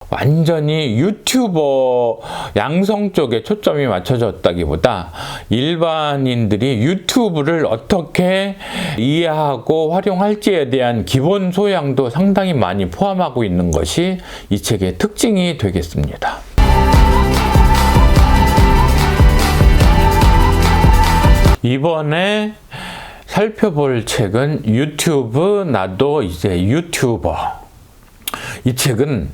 완전히 유튜버 양성 쪽에 초점이 맞춰졌다기보다 일반인들이 유튜브를 어떻게 이해하고 활용할지에 대한 기본 소양도 상당히 많이 포함하고 있는 것이 이 책의 특징이 되겠습니다. 이번에 살펴볼 책은 유튜브 나도 이제 유튜버. 이 책은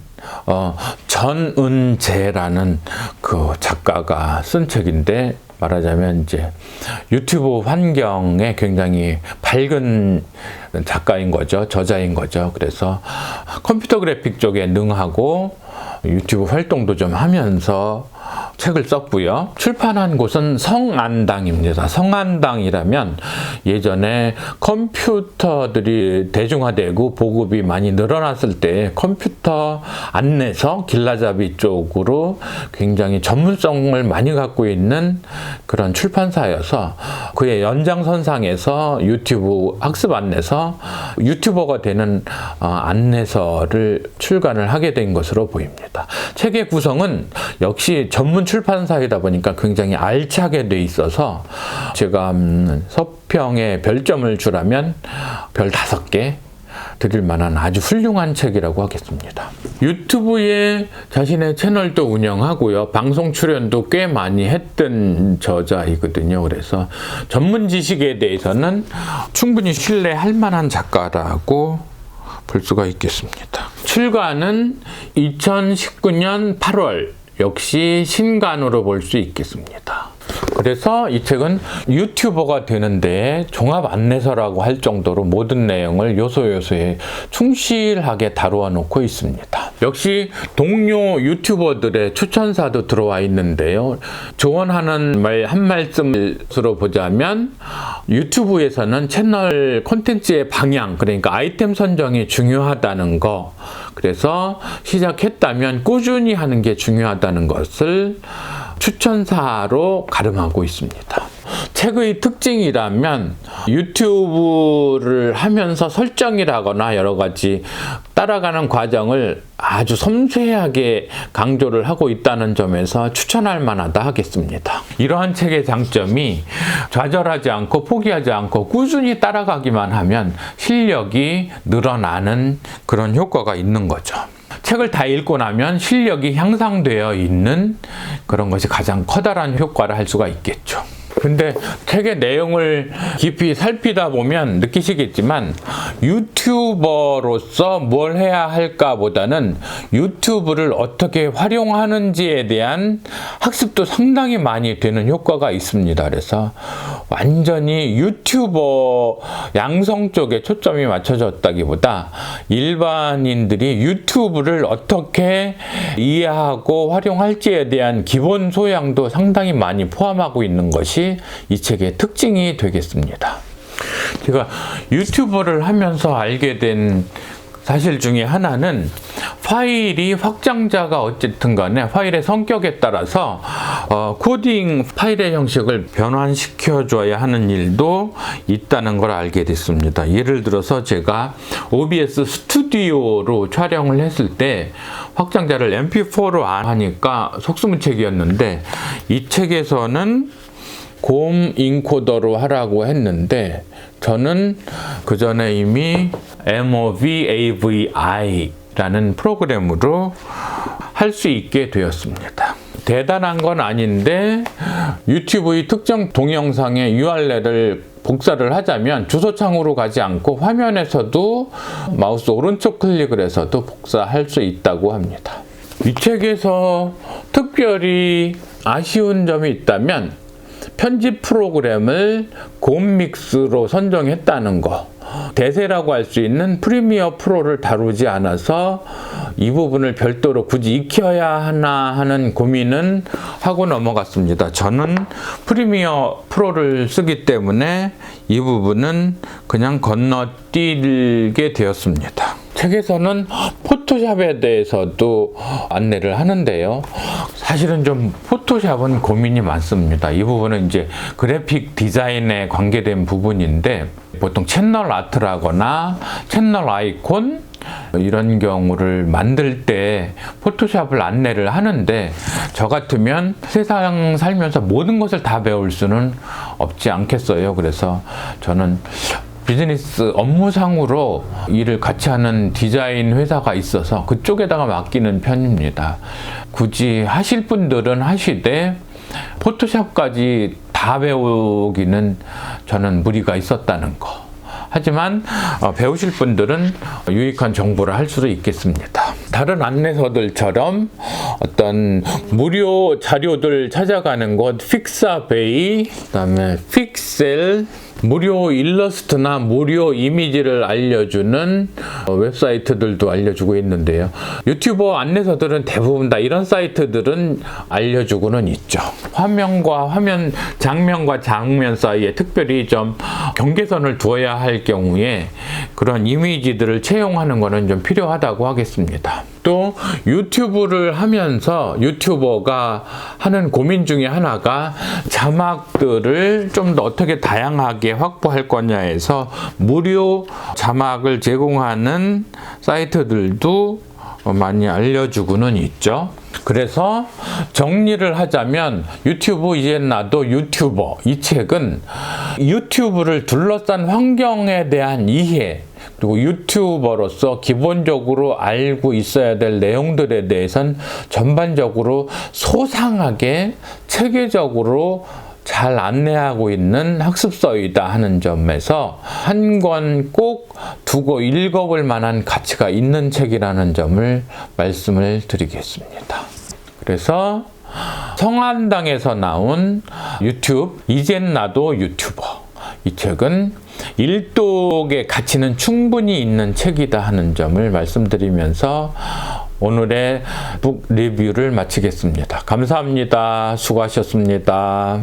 전은재라는 그 작가가 쓴 책인데, 말하자면 이제 유튜브 환경에 굉장히 밝은 작가인 거죠. 저자인 거죠. 그래서 컴퓨터 그래픽 쪽에 능하고 유튜브 활동도 좀 하면서 책을 썼고요. 출판한 곳은 성안당입니다. 성안당이라면 예전에 컴퓨터들이 대중화되고 보급이 많이 늘어났을 때 컴퓨터 안내서 길라잡이 쪽으로 굉장히 전문성을 많이 갖고 있는 그런 출판사여서 그의 연장선상에서 유튜브 학습 안내서, 유튜버가 되는 안내서를 출간을 하게 된 것으로 보입니다. 책의 구성은 역시 전문 출판사이다 보니까 굉장히 알차게 돼 있어서 제가 서평에 별점을 주라면 별 5개 드릴 만한 아주 훌륭한 책이라고 하겠습니다. 유튜브에 자신의 채널도 운영하고요. 방송 출연도 꽤 많이 했던 저자이거든요. 그래서 전문 지식에 대해서는 충분히 신뢰할 만한 작가라고 볼 수가 있겠습니다. 출간은 2019년 8월, 역시 신간으로 볼 수 있겠습니다. 그래서 이 책은 유튜버가 되는데 종합 안내서라고 할 정도로 모든 내용을 요소요소에 충실하게 다루어 놓고 있습니다. 역시 동료 유튜버들의 추천사도 들어와 있는데요. 조언하는 말 한 말씀으로 보자면, 유튜브에서는 채널 콘텐츠의 방향, 그러니까 아이템 선정이 중요하다는 거, 그래서 시작했다면 꾸준히 하는 게 중요하다는 것을 추천사로 가름하고 있습니다. 책의 특징이라면 유튜브를 하면서 설정이라거나 여러 가지 따라가는 과정을 아주 섬세하게 강조를 하고 있다는 점에서 추천할 만하다 하겠습니다. 이러한 책의 장점이 좌절하지 않고 포기하지 않고 꾸준히 따라가기만 하면 실력이 늘어나는 그런 효과가 있는 거죠. 책을 다 읽고 나면 실력이 향상되어 있는 그런 것이 가장 커다란 효과를 할 수가 있겠죠. 근데 책의 내용을 깊이 살피다 보면 느끼시겠지만, 유튜버로서 뭘 해야 할까 보다는 유튜브를 어떻게 활용하는지에 대한 학습도 상당히 많이 되는 효과가 있습니다. 그래서 완전히 유튜버 양성 쪽에 초점이 맞춰졌다기보다 일반인들이 유튜브를 어떻게 이해하고 활용할지에 대한 기본 소양도 상당히 많이 포함하고 있는 것이 이 책의 특징이 되겠습니다. 제가 유튜버를 하면서 알게 된 사실 중에 하나는, 파일이 확장자가 어쨌든 간에 파일의 성격에 따라서 코딩 파일의 형식을 변환시켜줘야 하는 일도 있다는 걸 알게 됐습니다. 예를 들어서 제가 OBS 스튜디오로 촬영을 했을 때 확장자를 MP4로 안 하니까 속수무책이었는데, 이 책에서는 곰 인코더로 하라고 했는데 저는 그 전에 이미 MOVAVI라는 프로그램으로 할 수 있게 되었습니다. 대단한 건 아닌데, 유튜브의 특정 동영상의 URL을 복사를 하자면 주소창으로 가지 않고 화면에서도 마우스 오른쪽 클릭을 해서도 복사할 수 있다고 합니다. 이 책에서 특별히 아쉬운 점이 있다면, 편집 프로그램을 곰믹스로 선정했다는 거, 대세라고 할 수 있는 프리미어 프로를 다루지 않아서 이 부분을 별도로 굳이 익혀야 하나 하는 고민은 하고 넘어갔습니다. 저는 프리미어 프로를 쓰기 때문에 이 부분은 그냥 건너뛰게 되었습니다. 책에서는 포토샵에 대해서도 안내를 하는데요. 사실은 좀 포토샵은 고민이 많습니다. 이 부분은 이제 그래픽 디자인에 관계된 부분인데, 보통 채널 아트라거나 채널 아이콘 이런 경우를 만들 때 포토샵을 안내를 하는데, 저 같으면 세상 살면서 모든 것을 다 배울 수는 없지 않겠어요. 그래서 저는 비즈니스 업무상으로 일을 같이 하는 디자인 회사가 있어서 그쪽에다가 맡기는 편입니다. 굳이 하실 분들은 하시되 포토샵까지 다 배우기는 저는 무리가 있었다는 거. 하지만 배우실 분들은 유익한 정보를 할 수도 있겠습니다. 다른 안내서들처럼 어떤 무료 자료들 찾아가는 곳, 픽사베이, 그다음에 픽셀, 무료 일러스트나 무료 이미지를 알려주는 웹사이트들도 알려주고 있는데요. 유튜버 안내서들은 대부분 다 이런 사이트들은 알려주고는 있죠. 화면과 화면, 장면과 장면 사이에 특별히 좀 경계선을 두어야 할 경우에 그런 이미지들을 채용하는 것은 좀 필요하다고 하겠습니다. 또 유튜브를 하면서 유튜버가 하는 고민 중에 하나가 자막들을 좀 더 어떻게 다양하게 확보할 거냐에서 무료 자막을 제공하는 사이트들도 많이 알려주고는 있죠. 그래서 정리를 하자면 유튜브 이젠 나도 유튜버, 이 책은 유튜브를 둘러싼 환경에 대한 이해, 그리고 유튜버로서 기본적으로 알고 있어야 될 내용들에 대해서는 전반적으로 소상하게 체계적으로 잘 안내하고 있는 학습서이다 하는 점에서 한 권 꼭 두고 읽어볼 만한 가치가 있는 책이라는 점을 말씀을 드리겠습니다. 그래서 성한당에서 나온 유튜브, 이젠 나도 유튜버, 이 책은 일독의 가치는 충분히 있는 책이다 하는 점을 말씀드리면서 오늘의 북 리뷰를 마치겠습니다. 감사합니다. 수고하셨습니다.